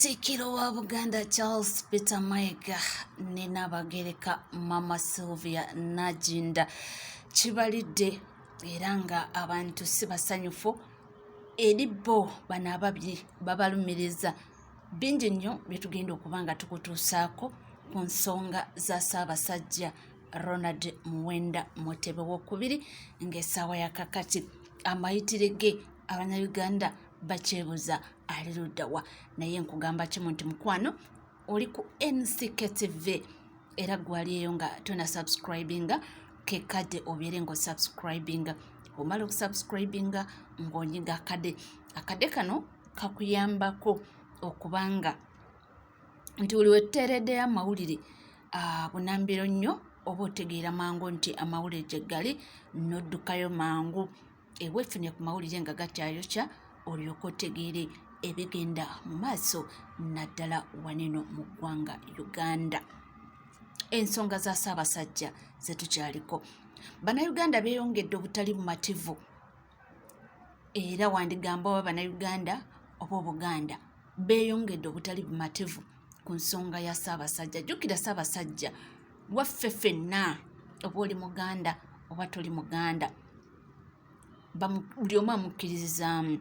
Katikkiro wa Buganda Charles Peter Mayiga ne Nnaabagereka Mama Sylvia Nagginda kibalidde era nga abantu si basanyufu eri bo bano ababiri babalumiriza bingi nnyo bye tugenda okuba nga tukutuusaako ku nsonga za Ssaabasajja Ronald Muwenda Mutebi II ng'essaawa ya kakati amayitire ge Abannayuganda bakyebuza ali ludda wa naye nkugamba kimu nti mukwano oli ku NCKTV era gwaliyo nga tuna subscribinga kekadde obeere ng'osubscribinga omala okusubscribinga ng'onyiga akade kano kakuyambako okubanga nti buli wetuteereddeyo amawulire bunambiro nnyo oba otegeera mangu nti amawulire gye gali n'oddukayo mangu eweefunye ku mawulire nga gakyayokya olyoka otegeere ebigenda mu maaso naddala waneno mu ggwanga Uganda. Ensonga za Ssaabasajja ze tukyaliko. Bannayuganda beeyongedde obutali bumativu era wandigamba oba Bannayuganda oba Obuganda beeyongedde obutali bumativu ku nsonga ya Ssaabasajja. Jjukira Ssaabasajja waffe ffenna oba oli Muganda oba toli Muganda buli omu amukkirizizaamu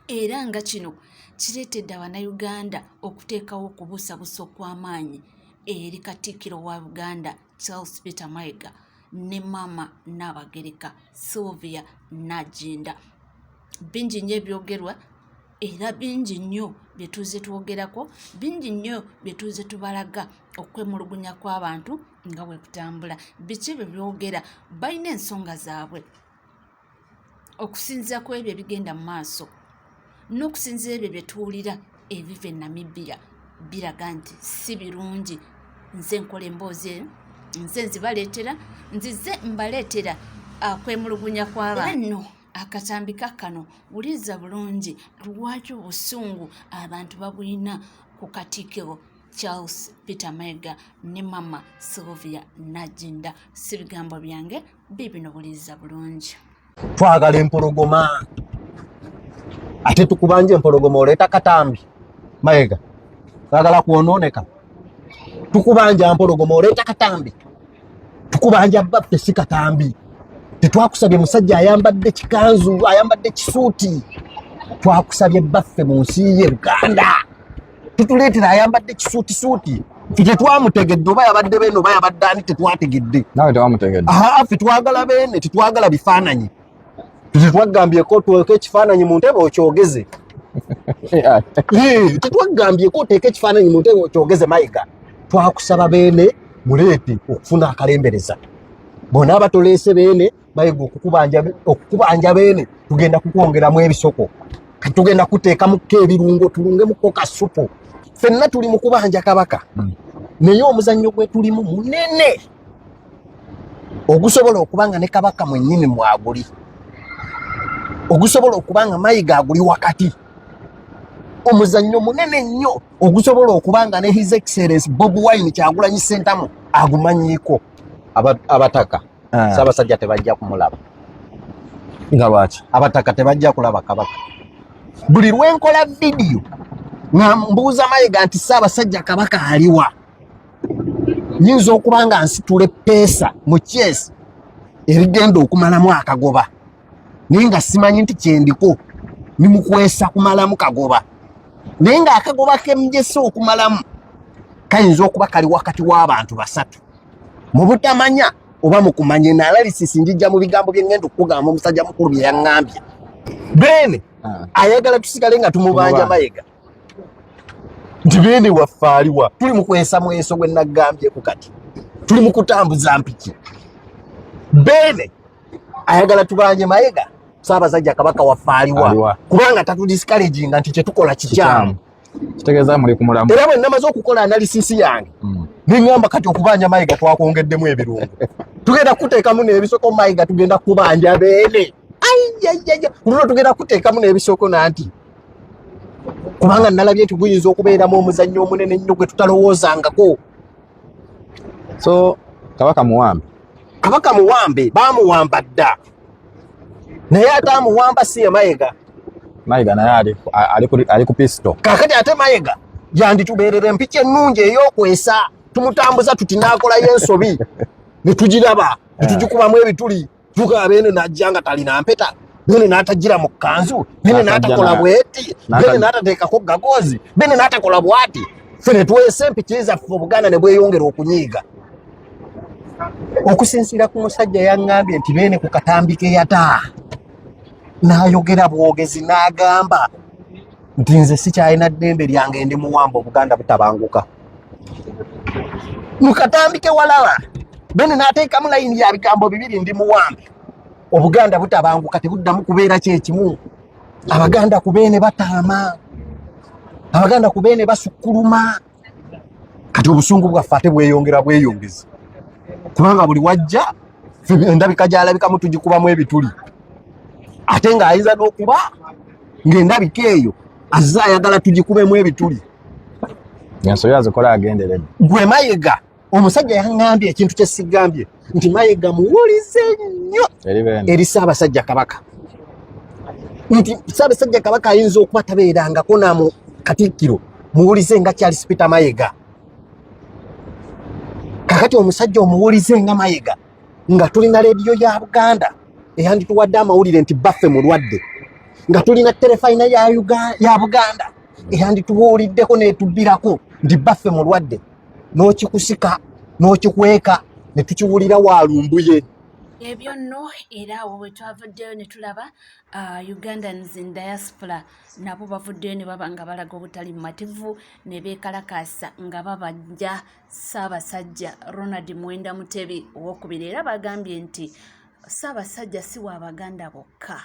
era nga kino kireetedde Abannayuganda okuteekawo okubuusabuusa okw'amaanyi eri Katikkiro wa Buganda Charles Peter Mayiga ne Maama Nnaabagereka Sylvia Nagginda. Bingi nnyo ebyogerwa era bingi nnyo bye tuze twogerako, bingi nnyo bye tuze tubalaga okwemulugunya kw'abantu nga bwe kutambula. Biki bye byogera? Balina ensonga zaabwe okusinziira ku ebyo ebigenda mu maaso n'okusinziira ebyo bye tuwulira ebiva e Namibia biraga nti si birungi. Nze nkola emboozi eyo, nze nzibaleetera, nzize mbaleetera kwemulugunya kw'abantu. Nno akatambika kano wuliriza bulungi lwaki obusungu abantu babulina ku Katikkiro Charles Peter Mayiga ne Mama Sylvia Nagginda. Si bigambo byange bibino, wuliriza bulungi. Twagala empologoma ate tukubanja empologoma oleeta katambi. Mayiga twagala kwonooneka, tukubanja empologoma oleeta katambi, tukubanja baffe si katambi. Tetwakusabye musajja ayambadde kikanzu, ayambadde kisuuti. Twakusabye baffe mu nsi ye Uganda tutuleetera ayambadde kisuuti. Ffe tetwamutegedde oba yabadde beene oba yabadde ani, tetwategedde. Nawe tewamutegedde? Ffe twagala beene, tetwagala bifaananyi. Tetwagambyeko tuweke ekifaananyi mu ntebe okyogeze. Tetwagambyeko oteeke ekifaananyi mu ntebe okyogeze. Mayiga twakusaba beene muleete okufuna akalembereza. Bonna abatoleese beene Mayiga okukubanja beene tugenda kukwongeramu ebisoko, tugenda kuteekamuko ebirungo tulungemuko kasupu. Ffenna tuli mu kubanja kabaka naye omuzannyo gwe tulimu munene ogusobola okubanga ne kabaka mwennyini mwaguli, ogusobola okubanga Mayiga aguli wakati. Omuzannyo munene nnyo ogusobola okubanga ne His Excellency Bobi Wine Kyagulanyi Ssentamu agumanyiiko. Abataka Ssaabasajja tebajja kumulaba. Nga lwaki? Abataka tebajja kulaba kabaka. Buli lwenkola vidiyo nga mbuuza Mayiga nti Ssaabasajja kabaka aliwa, nyinza okubanga nsitula peesa mu kyesi erigenda okumalamu akagoba naye nga simanyi nti kyendiko nimukwesa kumalamu kagoba, naye nga akagoba kemugese okumalamu kayinza okuba kali wakati w'abantu basatu mu butamanya oba mu kumanya. Analysis njijja mu bigambo bye ngenda okugamba omusajja mukulu bye yaŋŋambye. Beene ayagala tusigale nga tumubanja Mayiga nti beene waffe aliwa. Tuli mu kwesa mweso gwe nagambyeku kati, tuli mu kutambuza mpiki. Beene ayagala tubanje Mayiga Ssaabasajja kabaka waffe aliwa kubanga tatudiscouraginga nti kyetukola kikyamu. Kitegeeza muli kumulamu. Era bwe namaze okukola analysis yange neŋŋamba kati okubanja Mayiga twakwongeddemu ebirungo. Tugenda kuteekamu n'ebisoko Mayiga, tugenda kubanja beene. Luno tugenda kuteekamu n'ebisoko nanti kubanga nalabye nti guyinza okubeeramu omuzannyo omunene nnyo gwe tutalowoozangako. So kabaka muwambe baamuwamba dda naye ate amuwamba si ye Mayiga. Mayiga naye ali ku pistol. Kakati ate Mayiga yanditubeerera empiki ennungi ey'okwesa tumutambuza tuti naakolayo ensobi ne tugiraba ne tugikubamu ebituli tuga bene najja nga talina mpeta bene n'atagira mu kkanzu bene n'atakola bweti bene n'atateekako gagozi bene n'atakola bwati ffe ne twesa empiki zaffe Obuganda ne bweyongera okunyiiga okusinziira ku musajja yaŋŋambye nti bene ku katambi ke yata n'ayogera bwogezi n'agamba nti nze sikyalina ddembe lyange ndi muwamba Obuganda butabanguka mu katambi ke walaba bene n'ateekamu layini ya bigambo bibiri ndi muwamba Obuganda butabanguka tebuddamu kubeera kyekimu Abaganda ku bene bataama Abaganda ku bene basukkuluma kati obusungu bwaffe ate bweyongera bweyongezi kubanga buli wajja endabika gy'alabikamu tugikubamu ebituli ate ng'ayinza n'okuba ng'endabika eyo azze ayagala tugikubemu ebituli ensobi azikola agenderedde gwe Mayiga omusajja yaŋŋambye ekintu kye sigambye nti Mayiga muwulize nnyo eri Ssaabasajja Kabaka nti Ssaabasajja Kabaka ayinza okuba tabeerangako namu Katikkiro muwulize nga Charles Peter Mayiga kakati omusajja omuwulize nga Mayiga nga tulina leediyo ya Buganda eyandituwadde amawulire nti baffe mulwadde nga tulina terefayina ya Buganda eyanditubuuliddeko n'etubbirako nti baffe mulwadde n'okikusika n'okikweka ne tukiwulira Walumbuye ebyo nno era awo bwe twavuddeyo ne tulaba Ugandans in diaspora nabo bavuddeyo ne baba nga balaga obutali mumativu ne beekalakaasa nga babajja Ssaabasajja Ronald Muwenda Mutebi owokubiri era bagambye nti Ssaabasajja si wa Baganda bokka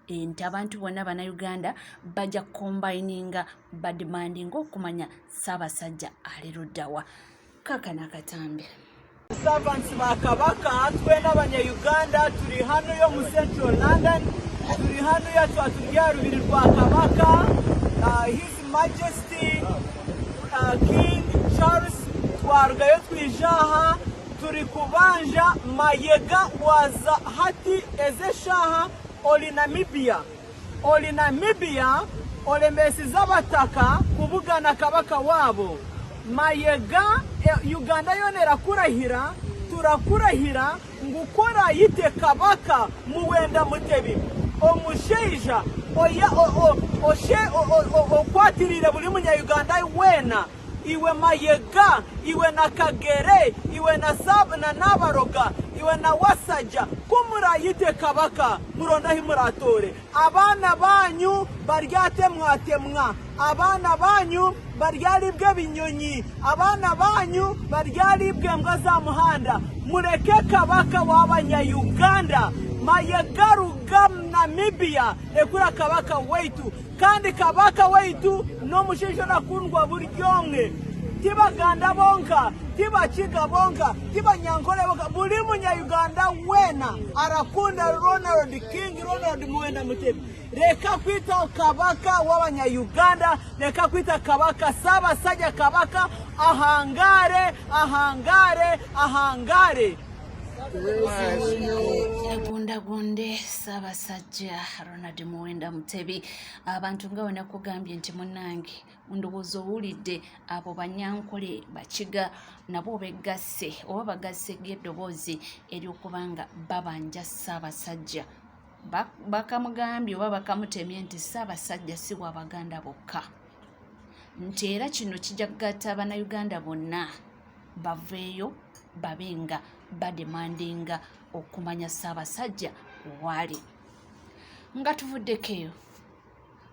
nti abantu bonna Bannayuganda bajja kombayininga badimandinga okumanya Ssaabasajja ali luddawa kakana akatambi Servants ba Kabaka twena Abanyayuganda turi hano yo mu Central London turi hano ya twatulya rubiri rwa Kabaka His Majesty King Charles twarugayo twijaha turi kubanja Mayiga waza hati ezeshaha oli Namibia olemesiza abataka kubugana Kabaka wabo Mayiga Uganda yonera kurahira turakurahira ngukora yite Kabaka Muwenda Mutebi omusheija oya okwatirire buli munyayuganda wena iwe Mayiga iwe na Kagere iwe na Nabaroga iwe na Wasajja kumurayite Kabaka murondahi muratore abana banyu baryate mwatemwa abana banyu baryalibwe binyonyi abana banyu baryalibwe mbwa za muhanda mureke Kabaka w'Abanyayuganda Mayiga ruga Namibia ekura Kabaka waitu kandi Kabaka waitu no mushisho nakundwa buryomwe tibaganda bonka tibakiga bonka tibanyankole bonka buli munyayuganda wena arakunda Ronald Muwenda Mutebi reka kwita Kabaka w'Abanyayuganda reka kwita Kabaka Ssaabasajja Kabaka ahangare Gonde Ssaabasajja Ronald Muwenda Mutebi abantu nga wena kugambye nti munnange ndowooza owulidde abo Banyankole Bakiga nabo begasse oba bagasse ng'eddoboozi ery'okubanga babanja Ssaabasajja bakamugambye oba bakamutemye nti Ssaabasajja si wa Baganda bokka nti era kino kijja kugatta Abannayuganda bonna baveeyo babenga bademandinga okumanya Ssaabasajja wali nga tuvuddeko eyo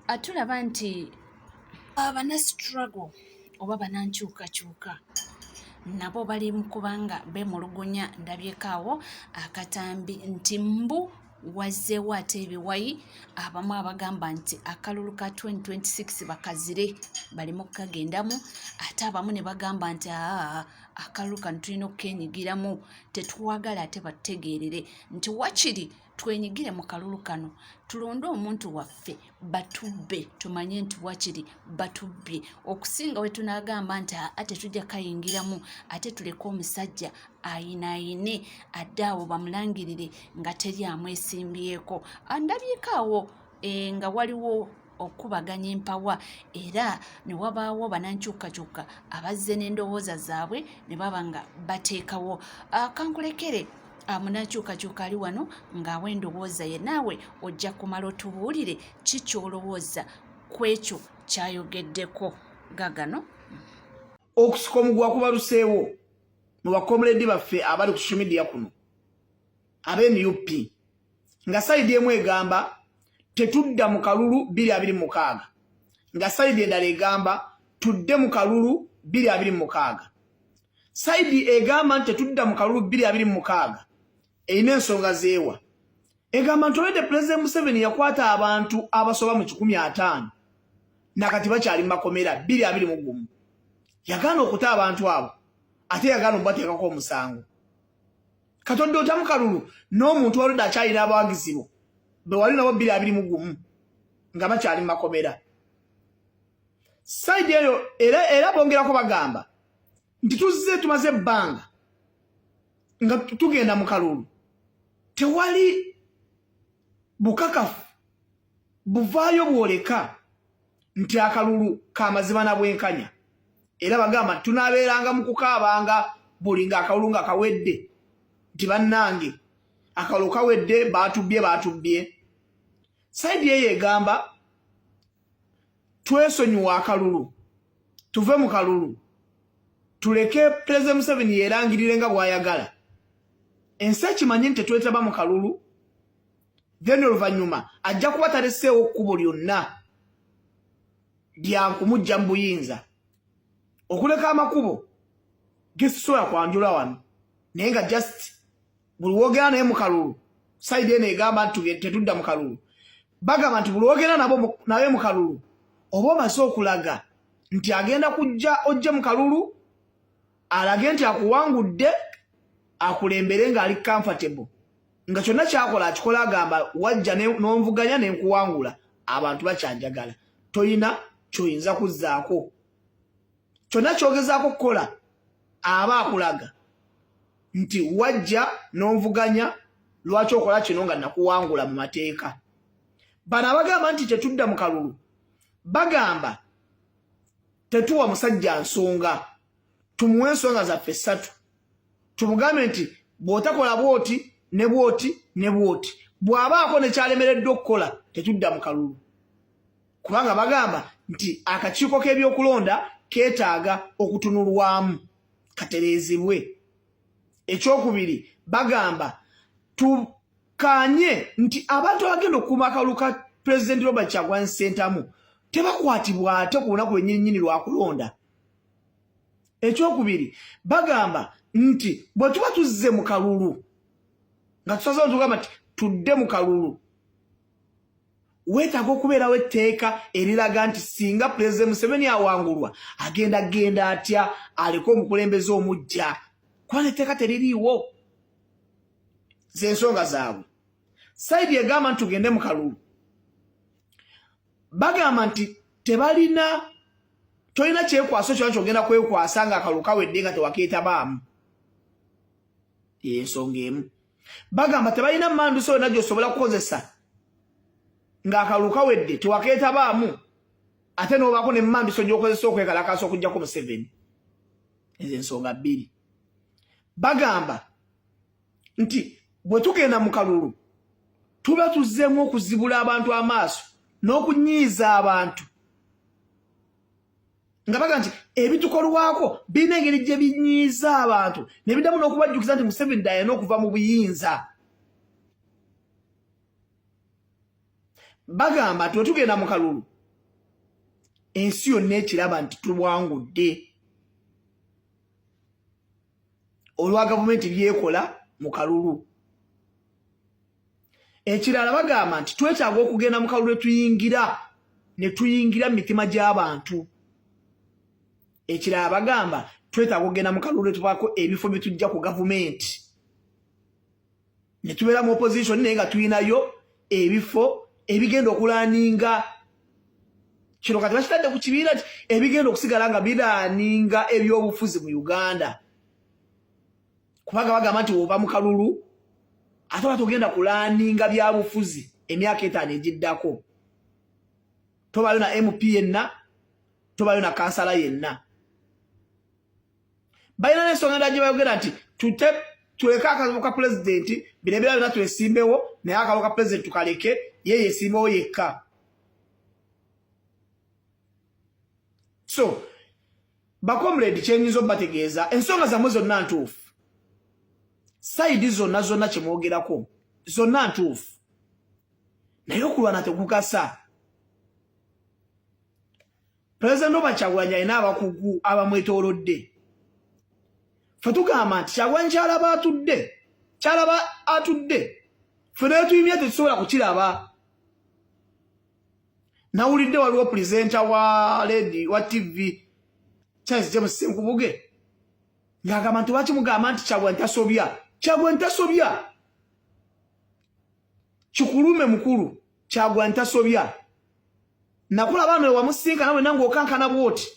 atulaba nti abana struggle oba banankyukakyuka nabo bali mu kubanga bemulugunya ndabyeko awo akatambi nti mbu wazzeewo ate ebiwayi abamu abagamba nti akalulu ka 2026 bakazire balimu kukagendamu ate abamu ne bagamba nti akalulu kano tulina okukenyigiramu tetuwagala ate batutegeerere nti wakiri twenyigire mu kalulu kano tulonde omuntu waffe batubbe tumanye nti wakiri batubbye okusinga we tunagamba nti ate tujja kayingiramu ate tuleke omusajja ayinaayine adde awo bamulangirire nga teri amwesimbyeko andabyeko awo nga waliwo okubaganya empawa era ne wabaawo banankyukakyuka abazze n'endowooza zaabwe ne baba nga bateekawo kankulekere munankyukakyuka ali wano ng'awa endowooza ye naawe ojja kumala otubuulire ki ky'olowooza ku ekyo ky'ayogeddeko gagano. Okusika omugwa kubaluseewo mu bakomuledi baffe abali ku social media kuno ab'NUP nga sayidi emu egamba tetudda mu kalulu 2026 nga sayidi endala egamba tudde mu kalulu 2026 sayidi egamba nti tetudda mu kalulu 2026 erina ensonga zeewa egamba nti olwedde Pulezidenti Museveni yakwata abantu abasoba mu 150 nakati bakyali mu makomera 2021 yagaana okuta abantu abo ate yagaana okubateekako omusango katonda otamu kalulu n'omuntu waludde akyalina abawagizi bo be wali nabo 2021 nga bakyali mu makomera sayidi eyo era bongerako bagamba nti tuzze tumaze ebbanga nga tugenda mu kalulu tewali bukakafu buvaayo bwoleka nti akalulu kamazima na bwenkanya era bagamba tunaabeeranga mu kukaabanga buli ng'akalulu nga kawedde nti bannange akalulu kawedde baatubbye sayidi eyo egamba twesonyiwa akalulu tuve mu kalulu tuleke Pulezidenti Museveni yerangirire nga bw'ayagala ensi ekimanyi nti tetwetaba mu kalulu then oluvannyuma ajja kuba taleseewo kkubo lyonna lyankumujja mu buyinza okuleka amakubo gesisobola kwanjula wano naye nga just buli woogera naye mu kalulu sayidi eno egamba nti tetudda mu kalulu bagamba nti buli woogera naye mu kalulu oba omaze okulaga nti agenda kujja ojje mu kalulu alage nti akuwangudde akulembere ng'ali comfortable nga kyonna kyakola akikola agamba wajja n'onvuganya n'enkuwangula abantu bakyanjagala toyina kyoyinza kuzzaako kyonna kyogezaako kukola aba akulaga nti wajja n'onvuganya lwaki okola kino nga nakuwangula mu mateeka bano abagamba nti tetudda mu kalulu bagamba tetuwa musajja nsonga tumuwe ensonga zaffe 3 tumugambe nti bw'otakola bwoti ne bwoti ne bwoti bw'abaako ne kyalemereddwa okukola tetudda mu kalulu kubanga bagamba nti akakiiko k'ebyokulonda keetaaga okutunulwamu katereezebwe ekyokubiri bagamba tukanye nti abantu abagenda okukuuma akalulu ka Pulezidenti Robert Kyagulanyi Ssentamu tebakwatibwa ate ku lunaku lwennyininyini lwakulonda ekyokubiri bagamba nti bwe tuba tuzze mu kalulu nga tusazewo tugamba nti tudde mu kalulu weetaaga okubeerawo etteeka eriraga nti singa Pulezidenti Museveni awangulwa agenda atya aliko omukulembeze omujja kubanga etteeka teririiwo z'ensonga zaabwe sayidi egamba nti tugende mu kalulu bagamba nti tolina kyekwaso kyona kyogenda kwekwasa nga akalulu kawedde nga tewakeetabaamu ensonga emu bagamba tebalina manduso yonna gy'osobola kukozesa ng'akalulu kawedde tewakeetabaamu ate n'obaako ne manduso gy'okozesa okwekalakaasa okugjako Museveni ezo ensonga 2 bagamba nti bwe tugenda mu kalulu tuba tuzzeemu okuzibula abantu amaaso n'okunyiiza abantu nga baga nti ebitukolwako birina engeri gye binyiiza abantu ne biddamu n'okubajjukiza nti Museveni dayina okuva mu buyinza bagamba nti wetugenda mu kalulu ensi yonna ekiraba nti tubwangudde olwa gavumenti byekola mu kalulu ekirala bagamba nti twetaaga okugenda mu kalulu ne tuyingira mu mitima gy'abantu ekirala bagamba twetaaga okugenda mu kalulu ne tubaako ebifo bye tujja ku gavumenti ne tubeera mu opposition naye nga tulinayo ebifo ebigenda okulaaninga kino kati bakitadde ku kibiina nti ebigenda okusigala nga biraaninga ebyobufuzi mu Uganda kubanga bagamba nti oba mu kalulu ate oba togenda kulaaninga byabufuzi emyaka 5 egiddako tobayo na MP yenna, tobayo na kansala yenna. Bayina n'ensonga endala gye bayogera nti tuleka akalo ka pulezidenti birebera byonna twesimbewo naye akalo ka pulezidenti tukaleke ye yesimbewo yekka. So bakomredi kyenyinza obategeeza ensonga zammwe zonna ntuufu. Sayidi zonna kyemwogerako zonna ntuufu. Naye okulwana tekukasa. Pulezidenti Robert Kyagulanyi alina abakugu abamwetoolodde. Ffe tugamba nti Kyagulanyi kyalaba atudde. Ffe naye tuyimye tetusobola kukiraba. Nawulidde waliwo pulezidenta wa TV Charles James Ssenkubuge ng'agamba nti lwaki mugamba nti Kyagulanyi tasobya. Kyagulanyi tasobya. Kikulume mukulu Kyagulanyi tasobya. Nakulaba nawe wamusinkana wena ng'okankana bwoti.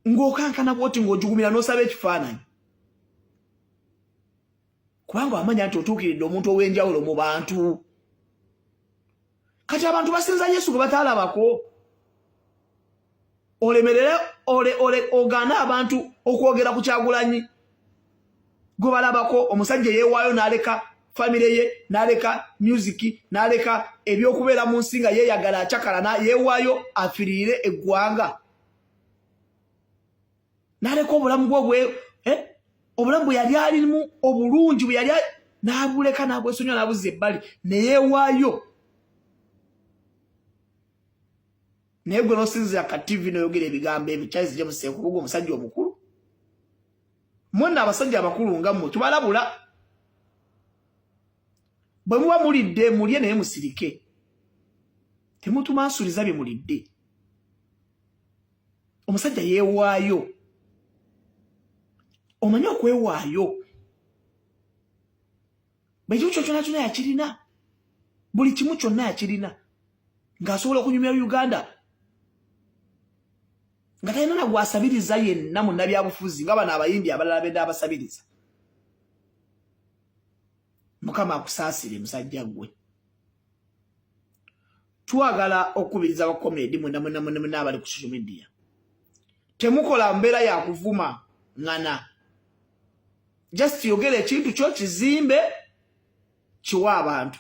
Ng'okankana bwoti ng'ojugumira n'osaba ekifaananyi. Kubanga wamanya nti otuukiridde omuntu ow'enjawulo mu bantu. Kati abantu basinza Yesu gwe bataalabako. Olemerere ogaana abantu okwogera ku Kyagulanyi gwe balabako omusajja yeewaayo n'aleka famire ye n'aleka music n'aleka ebyokubeera mu nsi nga yeeyagala acakalana yeewaayo afiriire eggwanga n'aleka obulamu obulamu bwe yali alimu obulungi bwe yali n'abuleka n'abwesonyiwa n'abuzza ebbali ne yeewaayo. Naye gwe n'osinzira ka TV n'oyogera ebigambo ebyo Charles James Ssenkubuge omusajja omukulu. Mwonna abasajja abakulu nga mmwe tubalabula. Bwe muba mulidde mulye naye musirike. Temutumansuliza bye mulidde. Omusajja yeewaayo. Omanyi okwewaayo. Buli kimu kyonna yakirina. Buli kimu kyonna yakirina. Ng'asobola okunyumya Uganda. Nga talina na gwasabiriza yenna mu nnabyabufuzi nga bano abayimbi abalala benda abasabiriza. Mukama akusaasire musajja gwe. Twagala okubiriza abakomedi mwena abali ku social media. Temukola mbeera ya kuvuma ngana. Just yogere ekintu kyo kizimbe kiwa abantu.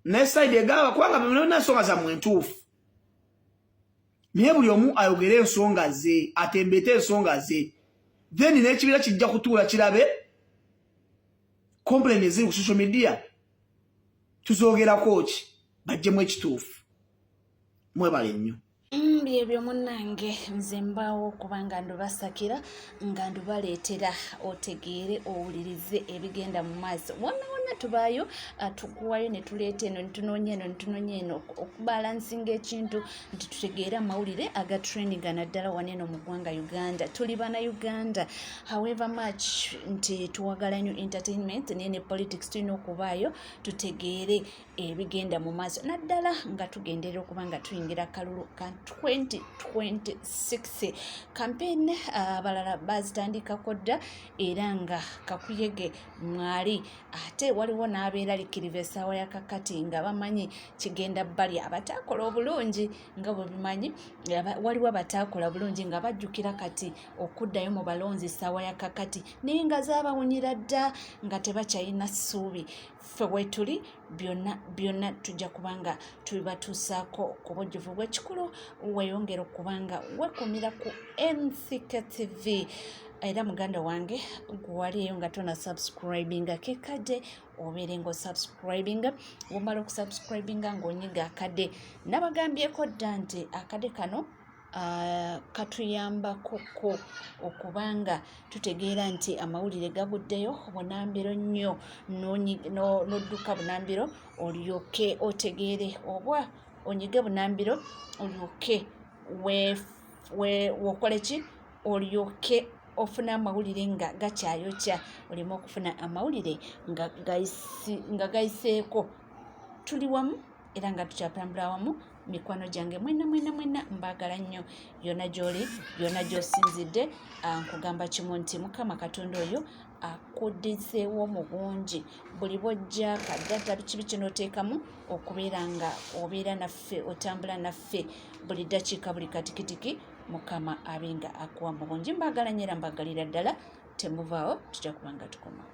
Ne side egaba kubanga bino nsonga za mwentuufu. Naye buli omu ayogere ensonga ze, atembete ensonga ze. Then n'ekibira kijja kutuula kirabe complain eziri ku social media. Tuzoogerako ki bajjemu ekituufu. Mwebale nnyo. Byebyo munnange nze mbaawo kubanga ndubasakira nga ndubaleetera otegeere owulirize ebigenda mu maaso. Wonna tubaayo tukuwayo ne tuleeta eno ntunoonya eno okubalansinga ekintu nti tutegeere amawulire aga trendinga naddala waneeno mu ggwanga Uganda. Tuli bana Uganda. However much nti tuwagala nnyo entertainment ne politics tulina okubaayo tutegeere ebigenda mu maaso naddala nga tugenderera okuba nga tuyingira kalulu ka 2026 campaign abalala bazitandikako dda era nga kakuyege mwali ate waliwo n'abeeraliikiriva essaawa ya kakati nga bamanyi kigenda bbali abataakola obulungi nga bwe bimanyi waliwo abataakola bulungi nga bajjukira kati okuddayo mu balonzi essaawa ya kakati naye nga zaabawunyira dda nga tebakyalina ssuubi. Ffe wetuli byonna tujja kubanga tubibatuusaako ku bujjuvu bw'ekikulu weyongera okubanga wekumira ku NCK TV. Era muganda wange gwaliyo nga tona subscribinga kekadde obeere ng'osubscribinga womala okusubscribinga ng'onyiga akadde nabagambyeko dda nti akadde kano katuyambako okubanga tutegeera nti amawulire gaguddeyo bunambiro nnyo n'odduka bunambiro olyoke otegeere oba onyige bunambiro olyoke wokole ki olyoke ofuna amawulire nga gakyayokya olema okufuna amawulire nga gayiseeko. Tuli wamu era nga tukyatambula wamu. Mikwano gyange mwena mbagala nnyo yonna gy'oli yonna gy'osinzidde nkugamba kimu nti Mukama Katonda oyo akuddiseewo mu bungi buli bw'ojja kadata kibi kinoteekamu okubeera nga obeera naffe otambula naffe buli ddakiika buli katikitiki mukama abenga akuwa mu bungi. Mbagala nnyo era mbagalira ddala temuvaawo tujja kubanga tukoma.